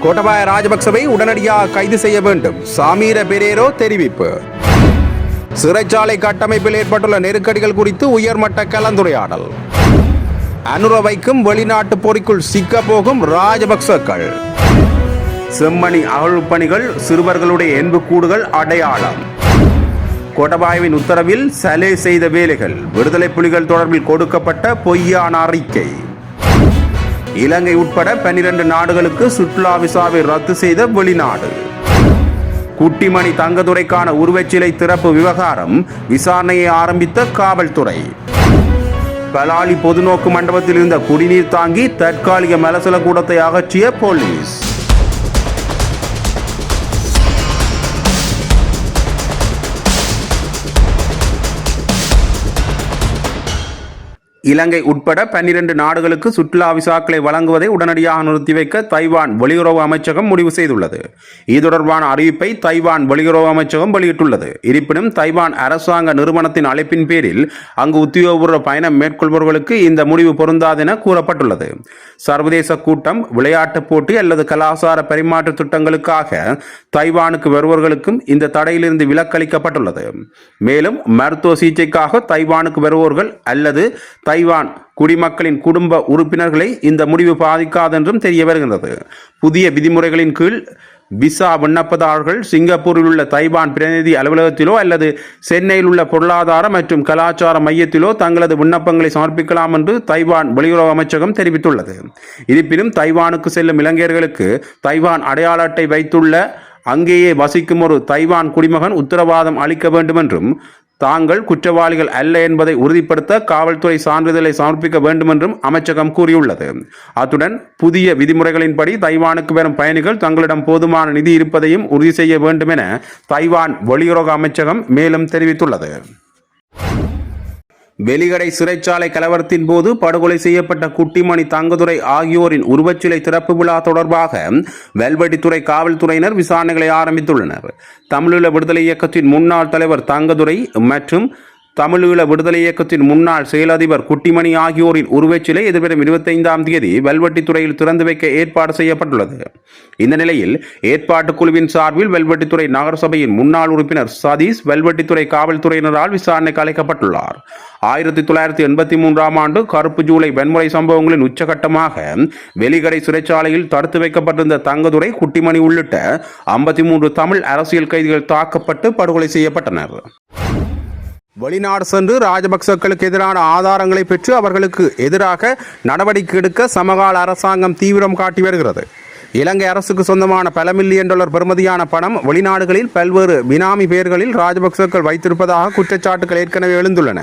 கோட்டபாய ராஜபக்சவை உடனடியாக கைது செய்ய வேண்டும், சாமீர பெரேரோ தெரிவிப்பு. சிறைச்சாலை கட்டமைப்பில் ஏற்பட்டுள்ள நெருக்கடிகள் குறித்து உயர்மட்ட கலந்துரையாடல். அனுர வைக்கும் வெளிநாட்டு பொறிக்குள் சிக்க போகும் ராஜபக்சக்கள். செம்மணி அகழ்பணிகள் சிறுவர்களுடைய எண்புக்கூடுகள் அடையாளம். கோட்டபாயவின் உத்தரவில் சலே செய்த வேலைகள், விடுதலை புலிகள் தொடர்பில் கொடுக்கப்பட்ட பொய்யான அறிக்கை. இலங்கை உட்பட 12 நாடுகளுக்கு சுற்றுலா விசாவை ரத்து செய்த வெளிநாடு. குட்டிமணி தங்கதுரைக்கான உருவச்சிலை திறப்பு விவகாரம், விசாரணையை ஆரம்பித்த காவல்துறை. பலாலி பொதுநோக்கு மண்டபத்தில் இருந்த குடிநீர் தாங்கி தற்காலிக மலசல கூடத்தை அகற்றிய போலீஸ். இலங்கை உட்பட 12 நாடுகளுக்கு சுற்றுலா விசாக்களை வழங்குவதை உடனடியாக நிறுத்தி வைக்க தைவான் வெளியுறவு அமைச்சகம் முடிவு செய்துள்ளது. இது தொடர்பான அறிவிப்பை தைவான் வெளியுறவு அமைச்சகம் வெளியிட்டுள்ளது. இருப்பினும் தைவான் அரசாங்க நிறுவனத்தின் அழைப்பின் பேரில் அங்கு உத்தியோகபூர்வ பயணம் மேற்கொள்பவர்களுக்கு இந்த முடிவு பொருந்தாது என கூறப்பட்டுள்ளது. சர்வதேச கூட்டம், விளையாட்டுப் போட்டி அல்லது கலாசார பரிமாற்ற திட்டங்களுக்காக தைவானுக்கு வருபவர்களுக்கும் இந்த தடையிலிருந்து விலக்களிக்கப்பட்டுள்ளது. மேலும் மருத்துவ சிகிச்சைக்காக தைவானுக்கு வருபவர்கள் அல்லது தைவான் குடிமக்களின் குடும்ப உறுப்பினர்களை இந்த முடிவு பாதிக்காதென்றும் தெரிய வருகின்றது. புதிய விதிமுறைகளின் கீழ் விசா விண்ணப்பதாரர்கள் சிங்கப்பூரில் உள்ள தைவான் பிரதிநிதி அலுவலகத்திலோ அல்லது சென்னையில் உள்ள பொருளாதார மற்றும் கலாச்சார மையத்திலோ தங்களது விண்ணப்பங்களை சமர்ப்பிக்கலாம் என்று தைவான் வெளியுறவு அமைச்சகம் தெரிவித்துள்ளது. இருப்பினும் தைவானுக்கு செல்லும் இலங்கையர்களுக்கு தைவான் அடையாள அட்டை வைத்துள்ள அங்கேயே வசிக்கும் ஒரு தைவான் குடிமகன் உத்தரவாதம் அளிக்க வேண்டும் என்றும் தாங்கள் குற்றவாளிகள் அல்ல என்பதை உறுதிப்படுத்த காவல்துறை சான்றிதழை சமர்ப்பிக்க வேண்டும் என்றும் அமைச்சகம் கூறியுள்ளது. அத்துடன் புதிய விதிமுறைகளின்படி தைவானுக்கு வரும் பயணிகள் தங்களிடம் போதுமான நிதி இருப்பதையும் உறுதி செய்ய வேண்டும் என தைவான் வெளியுறவு அமைச்சகம் மேலும் தெரிவித்துள்ளது. வெலிகடை சிறைச்சாலை கலவரத்தின் போது படுகொலை செய்யப்பட்ட குட்டிமணி தங்கதுரை ஆகியோரின் உருவச்சிலை திறப்பு விழா தொடர்பாக வெல்வெட்டித்துறை காவல்துறையினர் விசாரணைகளை ஆரம்பித்துள்ளனர். தமிழீழ விடுதலை இயக்கத்தின் முன்னாள் தலைவர் தங்கதுரை மற்றும் தமிழீழ விடுதலை இயக்கத்தின் முன்னாள் செயலதிபர் குட்டிமணி ஆகியோரின் உருவச்சிலை எதிர்வரும் 25ஆம் தேதி வெல்வெட்டித்துறையில் திறந்து வைக்க ஏற்பாடு செய்யப்பட்டுள்ளது. இந்த நிலையில் ஏற்பாட்டு குழுவின் சார்பில் வெல்வெட்டித்துறை நகரசபையின் முன்னாள் உறுப்பினர் சதீஷ் வெல்வெட்டித்துறை காவல்துறையினரால் விசாரணைக்கு அழைக்கப்பட்டுள்ளார். 1983ஆம் ஆண்டு கருப்பு ஜூலை வன்முறை சம்பவங்களின் உச்சகட்டமாக வெலிகடை சிறைச்சாலையில் தடுத்து வைக்கப்பட்டிருந்த தங்கதுரை, குட்டிமணி உள்ளிட்ட 53 தமிழ் அரசியல் கைதிகள் தாக்கப்பட்டு படுகொலை செய்யப்பட்டனர். வெளிநாடு சென்று ராஜபக்சக்களுக்கு எதிரான ஆதாரங்களை பெற்று அவர்களுக்கு எதிராக நடவடிக்கை எடுக்க சமகால அரசாங்கம் தீவிரம் காட்டி வருகிறது. இலங்கை அரசுக்கு சொந்தமான பல மில்லியன் டாலர் பெறுமதியான பணம் வெளிநாடுகளில் பல்வேறு பினாமி பெயர்களில் ராஜபக்சக்கள் வைத்திருப்பதாக குற்றச்சாட்டுகள் ஏற்கனவே எழுந்துள்ளன.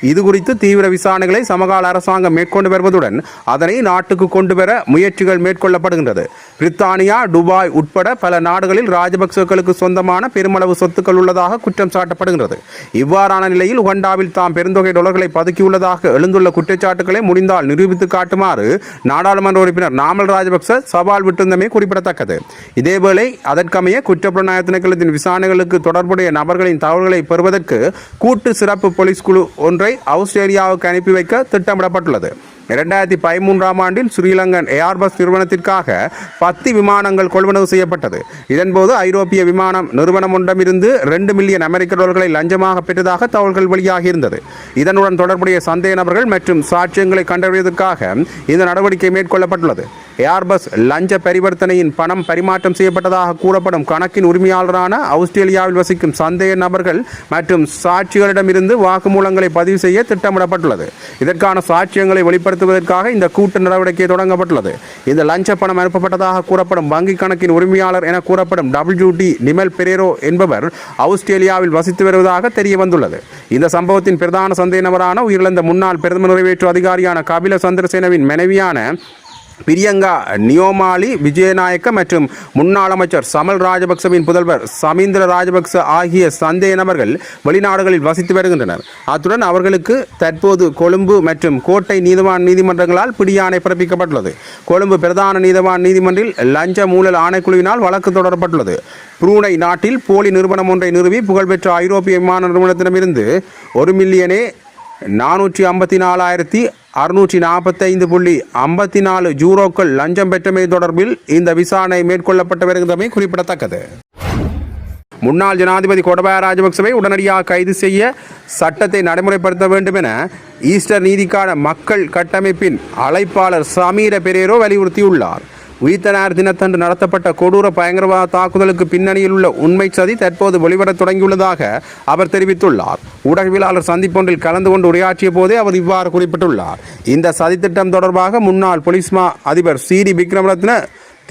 இதுகுறித்து தீவிர விசாரணைகளை சமகால அரசாங்கம் மேற்கொண்டு வருவதுடன் அதனை நாட்டுக்கு கொண்டு வர முயற்சிகள் மேற்கொள்ளப்படுகின்றது. பிரித்தானியா, துபாய் உட்பட பல நாடுகளில் ராஜபக்சக்களுக்கு சொந்தமான பெருமளவு சொத்துக்கள் உள்ளதாக குற்றம் சாட்டப்படுகின்றது. இவ்வாறான நிலையில் உகண்டாவில் தாம் பெருந்தொகை டாலர்களை பதுக்கியுள்ளதாக எழுந்துள்ள குற்றச்சாட்டுகளை முடிந்தால் நிரூபித்து காட்டுமாறு நாடாளுமன்ற உறுப்பினர் நாமல் ராஜபக்ச சவால் விட்டு குறிப்பிடத்தக்கது. இதேவேளை அதற்கமைய குற்றப்புலனாய்வு திணைக்களத்தின் விசாரணைகளுக்கு தொடர்புடைய நபர்களின் தகவல்களை பெறுவதற்கு கூட்டு சிறப்பு போலீஸ் குழு ஒன்றை ஆஸ்திரேலியாவுக்கு அனுப்பி வைக்க திட்டமிடப்பட்டுள்ளது. 2013ஆம் ஆண்டில் ஸ்ரீலங்கன் ஏர்பஸ் நிறுவனத்திற்காக 10 விமானங்கள் கொள்வனவு செய்யப்பட்டது. இதன்போது ஐரோப்பிய விமானம் நிறுவனம் ஒன்றமிருந்து $2 மில்லியன் அமெரிக்க டாலர்களை லஞ்சமாக பெற்றதாக தகவல்கள் வெளியாகியிருந்தது. இதனுடன் தொடர்புடைய சந்தேக நபர்கள் மற்றும் சாட்சியங்களை கண்டறிவதற்காக இந்த நடவடிக்கை மேற்கொள்ளப்பட்டுள்ளது. ஏர்பஸ் லஞ்ச பரிவர்த்தனையின் பணம் பரிமாற்றம் செய்யப்பட்டதாக கூறப்படும் கணக்கின் உரிமையாளரான ஆஸ்திரேலியாவில் வசிக்கும் சந்தேக நபர்கள் மற்றும் சாட்சிகளிடமிருந்து வாக்குமூலங்களை பதிவு செய்ய திட்டமிடப்பட்டுள்ளது. இதற்கான சாட்சியங்களை வெளிப்படுத்துவதற்காக இந்த கூட்டு நடவடிக்கை தொடங்கப்பட்டுள்ளது. இந்த லஞ்ச பணம் அனுப்பப்பட்டதாக கூறப்படும் வங்கி கணக்கின் உரிமையாளர் என கூறப்படும் WD நிமல் பெரேரோ என்பவர் ஆஸ்திரேலியாவில் வசித்து வருவதாக தெரிய வந்துள்ளது. இந்த சம்பவத்தின் பிரதான சந்தேக நபரான உயிரிழந்த முன்னாள் பிரதம நிறைவேற்று அதிகாரியான கபில சந்திரசேனவின் மனைவியான பிரியங்கா நியோமாலி விஜயநாயக்க மற்றும் முன்னாள் அமைச்சர் சமல் ராஜபக்சவின் புதல்வர் சமீந்திர ராஜபக்ச ஆகிய சந்தேக நபர்கள் வெளிநாடுகளில் வசித்து வருகின்றனர். அத்துடன் அவர்களுக்கு தற்போது கொழும்பு மற்றும் கோட்டை நீதிவான் நீதிமன்றங்களால் பிடியாணை பிறப்பிக்கப்பட்டுள்ளது. கொழும்பு பிரதான நீதிவான் நீதிமன்றில் லஞ்ச ஊழல் ஆணைக்குழுவினால் வழக்கு தொடரப்பட்டுள்ளது. புரூனை நாட்டில் போலி நிறுவனம் ஒன்றை நிறுவி புகழ்பெற்ற ஐரோப்பிய விமான நிறுவனத்திடமிருந்து $1 மில்லியனே 454,645.54 யூரோக்கள் லஞ்சம் பெற்றமை தொடர்பில் இந்த விசாரணை மேற்கொள்ளப்பட்டு வருகின்றமை குறிப்பிடத்தக்கது. முன்னாள் ஜனாதிபதி கோடபாய ராஜபக்சவை உடனடியாக கைது செய்ய சட்டத்தை நடைமுறைப்படுத்த வேண்டும் என ஈஸ்டர் நீதிக்கான மக்கள் கட்டமைப்பின் அழைப்பாளர் சமீர பெரேரோ வலியுறுத்தியுள்ளார். உயிர்த்தனார் தினத்தன்று நடத்தப்பட்ட கொடூர பயங்கரவாத தாக்குதலுக்கு பின்னணியில் உள்ள உண்மை சதி தற்போது வெளிவரத் தொடங்கியுள்ளதாக அவர் தெரிவித்துள்ளார். ஊடகவியலாளர் சந்திப்பொன்றில் கலந்து கொண்டு உரையாற்றிய போதே அவர் இவ்வாறு குறிப்பிட்டுள்ளார். இந்த சதித்திட்டம் தொடர்பாக முன்னாள் போலீஸ் மா அதிபர் சிடி விக்ரமரத்ன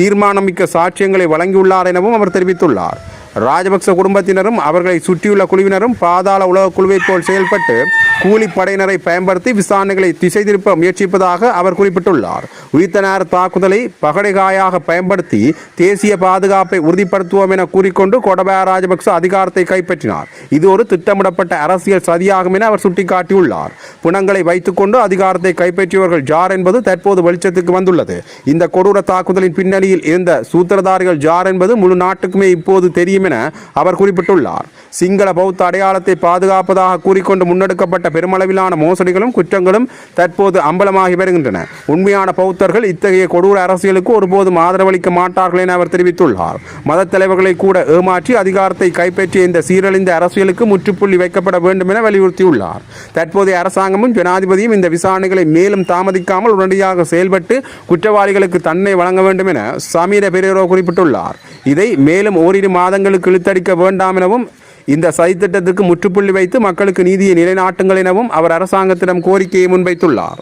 தீர்மானமிக்க சாட்சியங்களை வழங்கியுள்ளார் எனவும் அவர் தெரிவித்துள்ளார். ராஜபக்ச குடும்பத்தினரும் அவர்களை சுற்றியுள்ள குழுவினரும் பாதாள உலக குழுவைப் போல் செயல்பட்டு கூலிப்படையினரை பயன்படுத்தி விசாரணைகளை திசை திருப்ப முயற்சிப்பதாக அவர் குறிப்பிட்டுள்ளார். உயிர்த்தனார் தாக்குதலை பகடைகாயாக பயன்படுத்தி தேசிய பாதுகாப்பை உறுதிப்படுத்துவோம் என கூறிக்கொண்டு கோடபாய ராஜபக்ச அதிகாரத்தை கைப்பற்றினார். இது ஒரு திட்டமிடப்பட்ட அரசியல் சதியாகும் என அவர் சுட்டிக்காட்டியுள்ளார். புணங்களை வைத்துக்கொண்டு அதிகாரத்தை கைப்பற்றியவர்கள் ஜார் என்பது தற்போது வெளிச்சத்துக்கு வந்துள்ளது. இந்த கொடூர தாக்குதலின் பின்னணியில் இருந்த சூத்திரதாரிகள் ஜார் என்பது முழு நாட்டுக்குமே இப்போது தெரியும் என அவர் குறிப்பிட்டுள்ளார். சிங்கள பௌத்த அடையாளத்தை பாதுகாப்பதாக கூறிக்கொண்டு முன்னெடுக்கப்பட்ட பெருமளவிலான மோசடிகளும் குற்றங்களும் தற்போது அம்பலமாகி வருகின்றன. உண்மையான பௌத்தர்கள் இத்தகைய கொடூர அரசியலுக்கு ஒருபோதும் ஆதரவளிக்க மாட்டார்கள் என அவர் தெரிவித்துள்ளார். மத தலைவர்களை கூட ஏமாற்றி அதிகாரத்தை கைப்பற்றிய இந்த சீரழிந்த அரசியலுக்கு முற்றுப்புள்ளி வைக்கப்பட வேண்டும் என வலியுறுத்தியுள்ளார். தற்போதைய அரசாங்கமும் ஜனாதிபதியும் இந்த விசாரணைகளை மேலும் தாமதிக்காமல் உடனடியாக செயல்பட்டு குற்றவாளிகளுக்கு தண்டனை வழங்க வேண்டும் என சமீர பெரேரோ குறிப்பிட்டுள்ளார். இதை மேலும் ஓரிரு மாதங்களுக்கு இழுத்தடிக்க வேண்டாம் எனவும் இந்த சதித்திட்டத்துக்கு முற்றுப்புள்ளி வைத்து மக்களுக்கு நீதியை நிலைநாட்டுங்கள் எனவும் அவர் அரசாங்கத்திடம் கோரிக்கையை முன்வைத்துள்ளார்.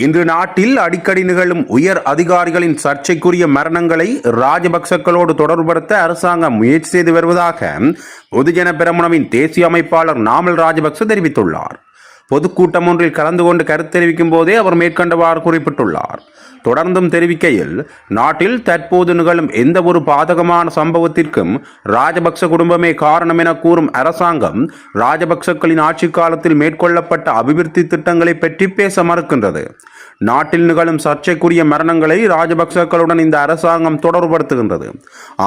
இன்று நாட்டில் அடிக்கடி நிகழும் உயர் அதிகாரிகளின் சர்ச்சைக்குரிய மரணங்களை ராஜபக்சக்களோடு தொடர்புபடுத்த அரசாங்கம் முயற்சி செய்து வருவதாக பொதுஜன பெரமுனவின் தேசிய அமைப்பாளர் நாமல் ராஜபக்ச தெரிவித்துள்ளார். பொதுக்கூட்டம் ஒன்றில் கலந்து கொண்டு கருத்து தெரிவிக்கும் போதே அவர் மேற்கண்டவாறு குறிப்பிட்டுள்ளார். தொடர்ந்தும் தெரிவிக்கையில், நாட்டில் தற்போது நிகழும் எந்த ஒரு பாதகமான சம்பவத்திற்கும் ராஜபக்ச குடும்பமே காரணம் என கூறும் அரசாங்கம் ராஜபக்சக்களின் ஆட்சி காலத்தில் மேற்கொள்ளப்பட்ட அபிவிருத்தி திட்டங்களை பற்றி பேச மறுக்கின்றது. நாட்டில் நிகழும் சர்ச்சைக்குரிய மரணங்களை ராஜபக்சக்களுடன் இந்த அரசாங்கம் தொடர்புபடுத்துகின்றது.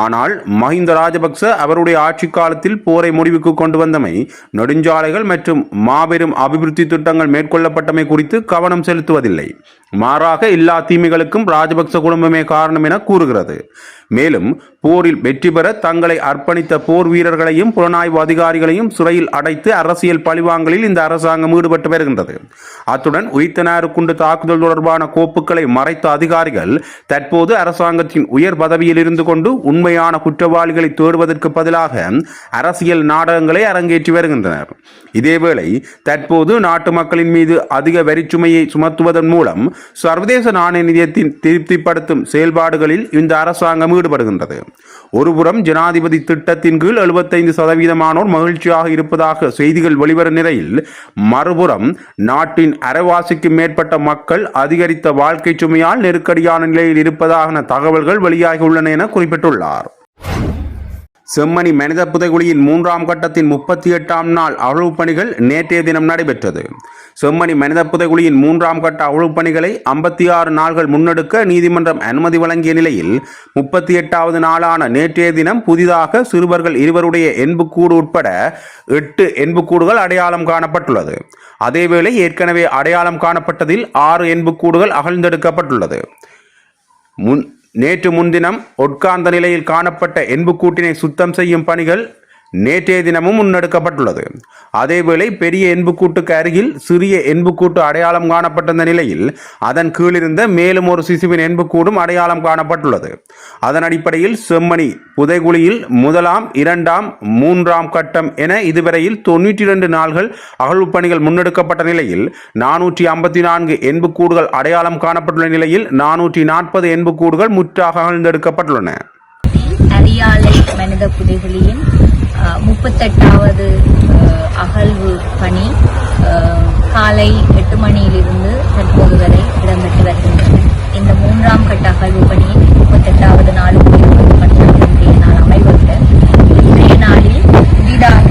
ஆனால் மஹிந்த ராஜபக்ச அவருடைய ஆட்சி காலத்தில் போரை முடிவுக்கு கொண்டு வந்தமை, நெடுஞ்சாலைகள் மற்றும் மாபெரும் அபிவிருத்தி திட்டங்கள் மேற்கொள்ளப்பட்டமை குறித்து கவனம் செலுத்துவதில்லை. மாறாக எல்லா தீமைகளுக்கும் ராஜபக்ச குடும்பமே காரணம் என கூறுகிறது. மேலும் போரில் வெற்றி பெற தங்களை அர்ப்பணித்த போர் வீரர்களையும் புலனாய்வு அதிகாரிகளையும் சிறையில் அடைத்து அரசியல் பழிவாங்கலில் இந்த அரசாங்கம் ஈடுபட்டு வருகின்றது. அத்துடன் உயிர்த்தனாருக்குண்டு தாக்குதல் தொடர்பான கோப்புகளை மறைத்த அதிகாரிகள் தற்போது அரசாங்கத்தின் உயர் பதவியில் இருந்து கொண்டு உண்மையான குற்றவாளிகளை தேடுவதற்கு பதிலாக அரசியல் நாடகங்களை அரங்கேற்றி வருகின்றனர். இதேவேளை தற்போது நாட்டு மக்களின் மீது அதிக வரிச்சுமையை சுமத்துவதன் மூலம் சர்வதேச நாணய நிதியத்தின் திருப்திப்படுத்தும் செயல்பாடுகளில் இந்த அரசாங்கம் ஈடுபடுகின்றது. ஒருபுறம் ஜனாதிபதி திட்டத்தின் கீழ் 75% மகிழ்ச்சியாக இருப்பதாக செய்திகள் வெளிவரும் நிலையில், மறுபுறம் நாட்டின் அரைவாசிக்கு மேற்பட்ட மக்கள் அதிகரித்த வாழ்க்கை சுமையால் நெருக்கடியான நிலையில் இருப்பதாக தகவல்கள் வெளியாகியுள்ளன என குறிப்பிட்டுள்ளார். செம்மணி மனித புதைகுழியின் 3ஆம் கட்டத்தின் 38ஆம் நாள் அகழ்வு பணிகள் நேற்றைய தினம் நடைபெற்றது. செம்மணி மனித புதைகுழியின் 3ஆம் கட்ட அகழ்வு பணிகளை 56 நாள்கள் முன்னெடுக்க நீதிமன்றம் அனுமதி வழங்கிய நிலையில் 38வது நாளான நேற்றைய தினம் புதிதாக சிறுவர்கள் 2 எண்புக்கூடு உட்பட 8 எண்புக்கூடுகள் அடையாளம் காணப்பட்டுள்ளது. அதேவேளை ஏற்கனவே அடையாளம் காணப்பட்டதில் 6 எண்புக்கூடுகள் அகழ்ந்தெடுக்கப்பட்டுள்ளது. நேற்று முன்தினம் உட்கார்ந்த நிலையில் காணப்பட்ட எண்புக்கூட்டினை சுத்தம் செய்யும் பணிகள் நேற்றைய தினமும் முன்னெடுக்கப்பட்டுள்ளது. அதேவேளை பெரிய எண்புக்கூட்டுக்கு அருகில் சிறிய எண்புக்கூட்டு அடையாளம் காணப்பட்டிருந்த நிலையில் அதன் கீழிருந்த மேலும் ஒரு சிசுவின் எண்புக்கூடும் அடையாளம் காணப்பட்டுள்ளது. அதன் அடிப்படையில் செம்மணி புதைகுழியில் 1ஆம் 2ஆம் 3ஆம் கட்டம் என இதுவரையில் 92 நாள்கள் அகழ்வு பணிகள் முன்னெடுக்கப்பட்ட நிலையில் 454 எண்புக்கூடுகள் அடையாளம் காணப்பட்டுள்ள நிலையில் 440 எண்புக்கூடுகள் முற்றாக அகழ்ந்தெடுக்கப்பட்டுள்ளன. அரியாலை மனித புதைகுழியின் 38வது அகழ்வு பணி காலை 8 மணியிலிருந்து தற்போது வரை இடம்பெற்று வருகின்றன. இந்த 3ஆம் கட்ட அகழ்வு பணியின் 38வது நாளுக்கு இன்றைய நாள் அமைவற்ற இன்றைய நாளில் புதிதாக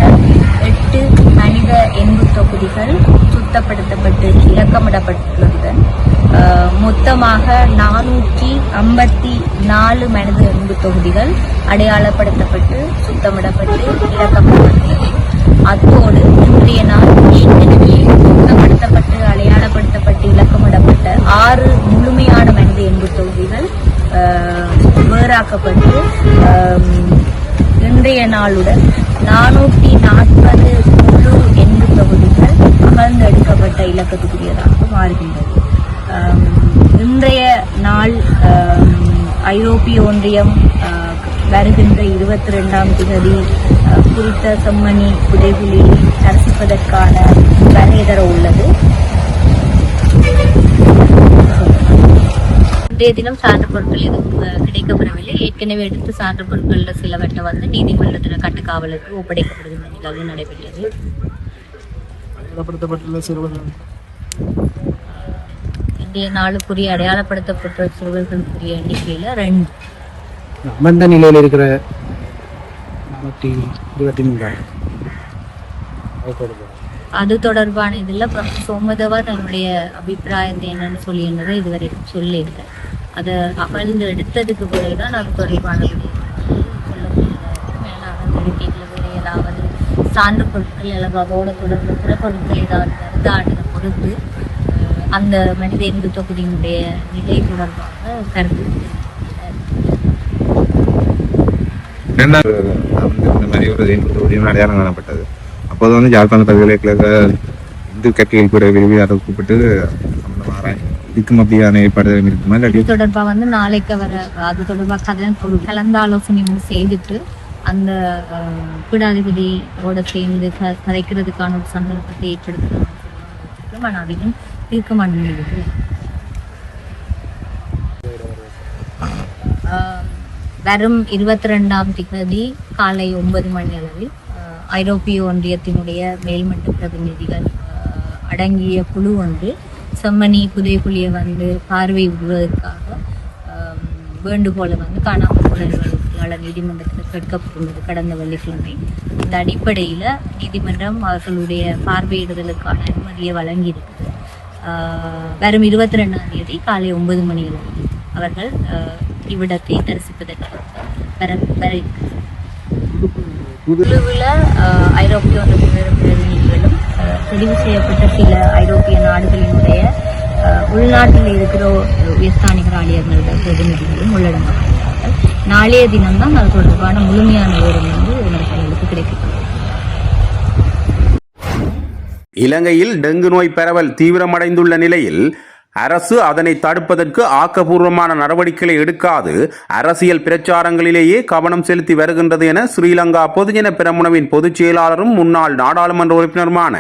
8 மனித எண்பு தொகுதிகள் சுத்தப்படுத்தப்பட்டு இலக்கமிடப்பட்டுள்ளதுடன் மொத்தமாக 454 மனித எண்பு தொகுதிகள் அடையாளப்படுத்தப்பட்டு சுத்தமிடப்பட்டு இலக்கப்பட்டுள்ளது. அத்தோடு இன்றைய நாள் ஏற்கனவே சுத்தப்படுத்தப்பட்டு அடையாளப்படுத்தப்பட்டு இலக்கமிடப்பட்ட 6 முழுமையான மனித எண்பு தொகுதிகள் வேறாக்கப்பட்டு இன்றைய நாளுடன் 440 முழு எண்பு தொகுதிகள் அகழ்ந்தெடுக்கப்பட்ட இலக்கத்துக்குரியதாக மாறுகின்றது. இன்றைய நாள் ஐரோப்பிய ஒன்றியம் வருகின்ற 22ஆம் தேதி குறித்த செம்மணி புதைகுழியை தரிசிப்பதற்கான வருகை உள்ளது. இன்றைய தினம் சான்று பொருட்கள் எதுவும் கிடைக்கப்பெறவில்லை. ஏற்கனவே எடுத்து சான்று பொருட்கள் சிலவற்றை வந்து நீதிமன்றத்தில் கட்டுக்காவலுக்கு ஒப்படைக்கப்படுகின்ற நிகழ்வு நடைபெற்றது. இன்றைய நாளுக்குரிய அடையாளப்படுத்தப்பட்ட சிறுவர்களுக்குரிய எண்ணிக்கையில் 2 அமர்ந்த நிலையில் இருக்கிற 423 அது தொடர்பான இதில் சோமதவா தன்னுடைய அபிப்பிராயத்தை என்னன்னு சொல்லியிருந்ததை இதுவரைக்கும் சொல்லியிருக்கேன். அதை அகழ்ந்து எடுத்ததுக்கு பிறகுதான் அது தொடர்பான வேறு ஏதாவது சான்று பொருட்கள் அல்லது அதோட தொடர்பு பிற பொருட்கள் ஏதாவது கருத்தாடுகளை பொறுத்து அந்த மனித எண்பு தொகுதியினுடைய நிலை தொடர்பாக கருத்து இந்த மாதிரி ஒரு எண்பது அடையாளம் காணப்பட்டது. அப்போது வந்து யாழ்ப்பாண பல்கலைக்கழக இந்து கற்கைகள் கூட விரும்பி அதை கூப்பிட்டு இதுக்கும் அப்படியான ஏற்பாடுகள் இருக்குமா? இது தொடர்பாக வந்து நாளைக்கு வர அது தொடர்பாக கலந்து ஆலோசனை செய்துட்டு அந்த பீடாதிபதியோட சேர்ந்து கதைக்கிறதுக்கான ஒரு சந்தர்ப்பத்தை ஏற்றெடுத்து அதையும் தீர்க்கமான இருக்கு. வரும் 22ஆம் தேதி காலை 9 மணி அளவில் ஐரோப்பிய ஒன்றியத்தினுடைய மேல்மட்ட பிரதிநிதிகள் அடங்கிய குழு ஒன்று செம்மணி புதைகுழியை வந்து பார்வையிடுவதற்காக வேண்டுகோளை வந்து காணாமல் போனவர்களால் நீதிமன்றத்தில் கேட்கப்பட்டுள்ளது கடந்த வெள்ளிக்கிழமை. இந்த அடிப்படையில் நீதிமன்றம் அவர்களுடைய பார்வையிடுதலுக்கான அனுமதியை வழங்கியிருக்குது. வரும் 22ஆம் தேதி காலை 9 மணி அளவில் அவர்கள் இவ்விடத்தை தரிசிப்பதற்காக குழுவில் ஐரோப்பிய ஒன்றிய பிரதிநிதிகளும் தெரிவு செய்யப்பட்ட சில ஐரோப்பிய நாடுகளினுடைய உள்நாட்டில் இருக்கிற உயர்ஸ்தானிகர் ஆலயங்களோட பிரதிநிதிகளும் உள்ளடங்குகிறார்கள். நாளைய தினம்தான் அது தொடர்பான முழுமையான விவரம் வந்து இவர்களுக்கு கிடைக்கப்படும். இலங்கையில் டெங்கு நோய் பரவல் தீவிரமடைந்துள்ள நிலையில் அரசு அதனை தடுப்பதற்கு ஆக்கப்பூர்வமான நடவடிக்கைகளை எடுக்காது அரசியல் பிரச்சாரங்களிலேயே கவனம் செலுத்தி வருகின்றது என ஸ்ரீலங்கா பொதுஜன பெரமுனவின் பொதுச் செயலாளரும் முன்னாள் நாடாளுமன்ற உறுப்பினருமான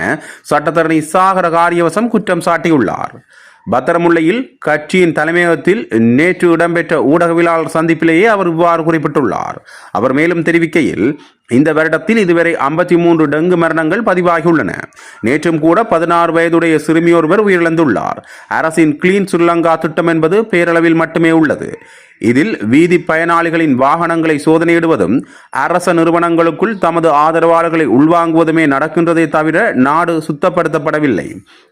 சட்டத்தரணி சாகர காரியவசம் குற்றம் சாட்டியுள்ளார். பத்திரமுல்லையில் கட்சியின் தலைமையகத்தில் நேற்று இடம்பெற்ற ஊடகவியலாளர் சந்திப்பிலேயே அவர் இவ்வாறு குறிப்பிட்டுள்ளார். அவர் மேலும் தெரிவிக்கையில், இந்த வருடத்தில் இதுவரை 53 டெங்கு மரணங்கள் பதிவாகியுள்ளன. நேற்றும் கூட 16 வயதுடைய சிறுமியொருவர் உயிரிழந்துள்ளார். அரசின் கிளீன் ஸ்ரீலங்கா திட்டம் என்பது பேரளவில் மட்டுமே உள்ளது. இதில் வீதி பயனாளிகளின் வாகனங்களை சோதனையிடுவதும் அரச நிறுவனங்களுக்குள் தமது ஆதரவாளர்களை உள்வாங்குவதுமே நடக்கின்றதே தவிர நாடு சுத்தப்படுத்தப்படவில்லை.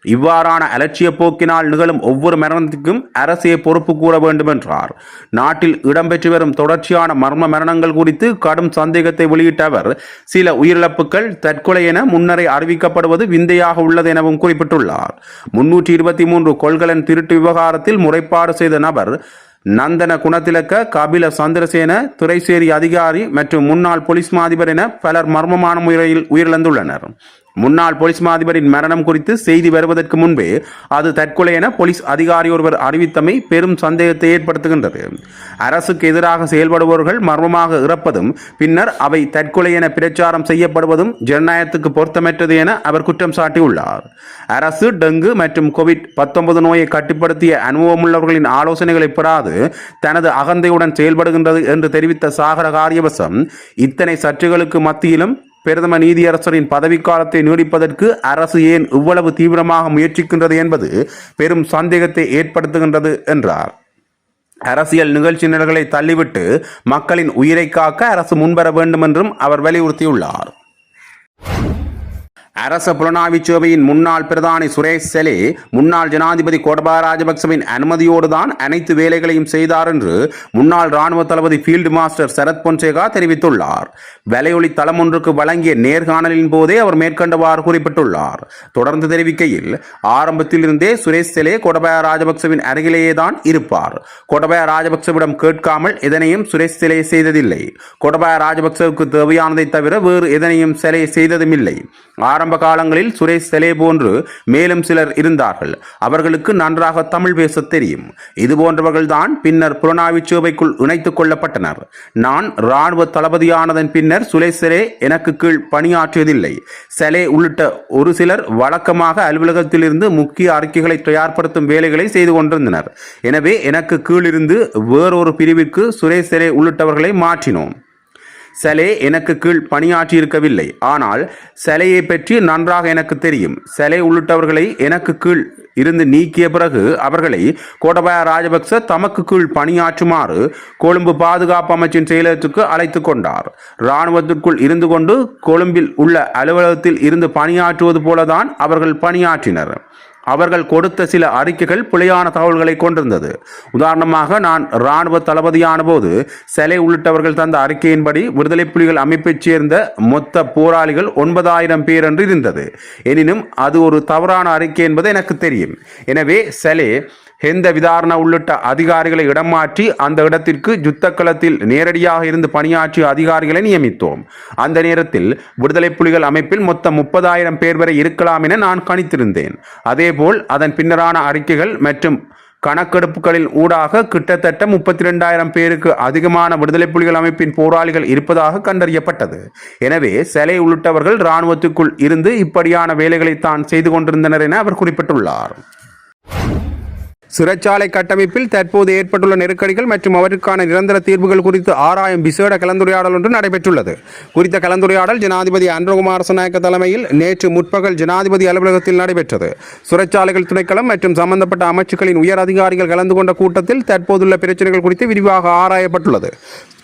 இவ்வாறான அலட்சிய போக்கினால் நிகழும் ஒவ்வொரு மரணத்துக்கும் அரசே பொறுப்பு கூற வேண்டும் என்றார். நாட்டில் இடம்பெற்று வரும் தொடர்ச்சியான மர்ம மரணங்கள் குறித்து கடும் சந்தேகத்தை வெளியிட்ட அவர், சில உயிரிழப்புகள் தற்கொலை என முன்னரே அறிவிக்கப்படுவது விந்தையாக உள்ளது எனவும் குறிப்பிட்டுள்ளார். 323 கொள்கலன் திருட்டு விவகாரத்தில் முறைப்பாடு செய்த நபர் நந்தன குணத்திலக்க, கபில சந்திரசேன, துறைசேரி அதிகாரி மற்றும் முன்னாள் போலீஸ் மாதிபர் என பலர் மர்மமான முறையில் உயிரிழந்துள்ளனர். முன்னாள் போலீஸ் மாதிபரின் மரணம் குறித்து செய்தி வருவதற்கு முன்பே அது தற்கொலை என போலீஸ் அதிகாரி ஒருவர் அறிவித்தமை பெரும் சந்தேகத்தை ஏற்படுத்துகின்றது. அரசுக்கு எதிராக செயல்படுபவர்கள் மர்மமாக இறப்பதும் பின்னர் அவை தற்கொலை என பிரச்சாரம் செய்யப்படுவதும் ஜனநாயகத்துக்கு பொருத்தமற்றது என அவர் குற்றம் சாட்டியுள்ளார். அரசு டெங்கு மற்றும் கோவிட்-19 நோயை கட்டுப்படுத்திய அனுபவமுள்ளவர்களின் ஆலோசனைகளை பெறாது தனது அகந்தையுடன் செயல்படுகின்றது என்று தெரிவித்த சாகர காரியவசம், இத்தனை சர்ச்சைகளுக்கு மத்தியிலும் பிரதம நீதியரசரின் பதவிக்காலத்தை நீடிப்பதற்கு அரசு ஏன் இவ்வளவு தீவிரமாக முயற்சிக்கின்றது என்பது பெரும் சந்தேகத்தை ஏற்படுத்துகின்றது என்றார். அரசியல் நிகழ்ச்சி நிரல்களை தள்ளிவிட்டு மக்களின் உயிரை காக்க அரசு முன்வர வேண்டும் என்றும் அவர் வலியுறுத்தியுள்ளார். அரச புலனாய்வு சேவையின் முன்னாள் பிரதானி சுரேஷ் செலே முன்னாள் ஜனாதிபதி கோட்டபாய ராஜபக்சவின் அனுமதியோடுதான் அனைத்து வேலைகளையும் செய்தார் என்று முன்னாள் ராணுவ தளபதி ஃபீல்டு மாஸ்டர் சரத் பொன்சேகா தெரிவித்துள்ளார். வலையொலி தளம் ஒன்றுக்கு வழங்கிய நேர்காணலின் போதே அவர் மேற்கண்டவாறு குறிப்பிட்டுள்ளார். தொடர்ந்து தெரிவிக்கையில், ஆரம்பத்தில் இருந்தே சுரேஷ் செலே கோட்டபாய ராஜபக்சவின் அருகிலேயே தான் இருப்பார். கோட்டபாய ராஜபக்சவிடம் கேட்காமல் எதனையும் சுரேஷ் செலே செய்ததில்லை. கோட்டபாய ராஜபக்சவுக்கு தேவையானதை தவிர வேறு எதனையும் செலே செய்ததும் இல்லை. ஆரம்ப காலங்களில் சுரேஷ் செலே போன்று மேலும் சிலர் இருந்தார்கள். அவர்களுக்கு நன்றாக தமிழ் பேச தெரியும். இது போன்றவர்கள்தான் பின்னர் புலனாய்வு சேவைக்குள் இணைத்துக் கொள்ளப்பட்டனர். நான் ராணுவ தளபதியானதன் பின்னர் சுரேஷ் செலே எனக்கு கீழ் பணியாற்றியதில்லை. செலே உள்ளிட்ட ஒரு சிலர் வழக்கமாக அலுவலகத்திலிருந்து முக்கிய அறிக்கைகளை தயார்படுத்தும் வேலைகளை செய்து கொண்டிருந்தனர். எனவே எனக்கு கீழிருந்து வேறொரு பிரிவிற்கு சுரேஷ் செலே உள்ளிட்டவர்களை மாற்றினோம். செலே எனக்கு கீழ் பணியாற்றியிருக்கவில்லை. ஆனால் செலையை பற்றி நன்றாக எனக்கு தெரியும். செலே உள்ளிட்டவர்களை எனக்கு கீழ் இருந்து நீக்கிய பிறகு அவர்களை கோட்டபாய ராஜபக்ச தமக்கு கீழ் பணியாற்றுமாறு கொழும்பு பாதுகாப்பு அமைச்சின் செயலகத்திற்கு அழைத்துக் கொண்டார். இராணுவத்திற்குள் இருந்து கொண்டு கொழும்பில் உள்ள அலுவலகத்தில் இருந்து பணியாற்றுவது போலதான் அவர்கள் பணியாற்றினர். அவர்கள் கொடுத்த சில அறிக்கைகள் பிழையான தகவல்களை கொண்டிருந்தது. உதாரணமாக, நான் இராணுவ தளபதியான போது செலே உள்ளிட்டவர்கள் தந்த அறிக்கையின்படி விடுதலை புலிகள் அமைப்பைச் சேர்ந்த மொத்த போராளிகள் 9,000 பேர் என்று இருந்தது. எனினும் அது ஒரு தவறான அறிக்கை என்பது எனக்கு தெரியும். எனவே செலே ஹெந்த விதாரண உள்ளிட்ட அதிகாரிகளை இடம் மாற்றி அந்த இடத்திற்கு யுத்தக்களத்தில் நேரடியாக இருந்து பணியாற்றிய அதிகாரிகளை நியமித்தோம். அந்த நேரத்தில் விடுதலை புலிகள் அமைப்பில் மொத்தம் 30,000 பேர் வரை இருக்கலாம் என நான் கணித்திருந்தேன். அதேபோல் அதன் பின்னரான அறிக்கைகள் மற்றும் கணக்கெடுப்புகளின் ஊடாக கிட்டத்தட்ட 32,000 பேருக்கு அதிகமான விடுதலை புலிகள் அமைப்பின் போராளிகள் இருப்பதாக கண்டறியப்பட்டது. எனவே செலே உள்ளிட்டவர்கள் இராணுவத்துக்குள் இருந்து இப்படியான வேலைகளை தான் செய்து கொண்டிருந்தனர் என அவர் குறிப்பிட்டுள்ளார். சிறைச்சாலை கட்டமைப்பில் தற்போது ஏற்பட்டுள்ள நெருக்கடிகள் மற்றும் அவற்றுக்கான நிரந்தர தீர்வுகள் குறித்து ஆராயும் விசேட கலந்துரையாடல் ஒன்று நடைபெற்றுள்ளது. குறித்த கலந்துரையாடல் ஜனாதிபதி அனுரகுமார திசாநாயக்க தலைமையில் நேற்று முற்பகல் ஜனாதிபதி அலுவலகத்தில் நடைபெற்றது. சிறைச்சாலைகள் திணைக்களம் மற்றும் சம்பந்தப்பட்ட அமைச்சுக்களின் உயர் அதிகாரிகள் கலந்து கொண்ட கூட்டத்தில் தற்போதுள்ள பிரச்சனைகள் குறித்து விரிவாக ஆராயப்பட்டுள்ளது.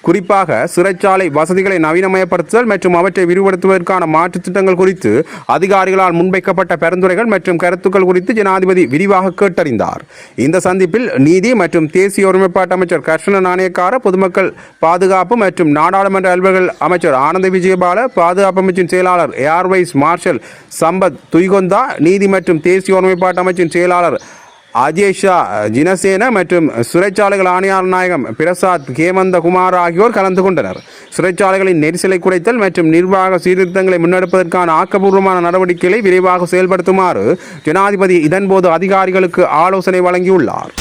குறிப்பாக சிறைச்சாலை வசதிகளை நவீனமயப்படுத்துதல் மற்றும் அவற்றை விரிவுபடுத்துவதற்கான மாற்றுத் திட்டங்கள் குறித்து அதிகாரிகளால் முன்வைக்கப்பட்ட பரிந்துரைகள் மற்றும் கருத்துக்கள் குறித்து ஜனாதிபதி விரிவாக கேட்டறிந்தார். இந்த சந்திப்பில் நீதி மற்றும் தேசிய ஒருமைப்பாட்டு அமைச்சர் கர்ஷன நாணயக்கார, பொதுமக்கள் பாதுகாப்பு மற்றும் நாடாளுமன்ற அலுவலர்கள் அமைச்சர் ஆனந்த விஜயபால, பாதுகாப்பு அமைச்சின் செயலாளர் ஏர் வைஸ் மார்ஷல் சம்பத் துய்கொந்தா, நீதி மற்றும் தேசிய ஒருமைப்பாட்டு அமைச்சின் செயலாளர் அஜேஷா ஜினசேன மற்றும் சிறைச்சாலைகள் ஆணையாளர் நாயகம் பிரசாத் கேமந்த குமார் ஆகியோர் கலந்து கொண்டனர். சிறைச்சாலைகளின் நெரிசலை குறைத்தல் மற்றும் நிர்வாக சீர்திருத்தங்களை முன்னெடுப்பதற்கான ஆக்கப்பூர்வமான நடவடிக்கைகளை விரைவாக செயல்படுத்துமாறு ஜனாதிபதி இதன்போது அதிகாரிகளுக்கு ஆலோசனை வழங்கியுள்ளார்.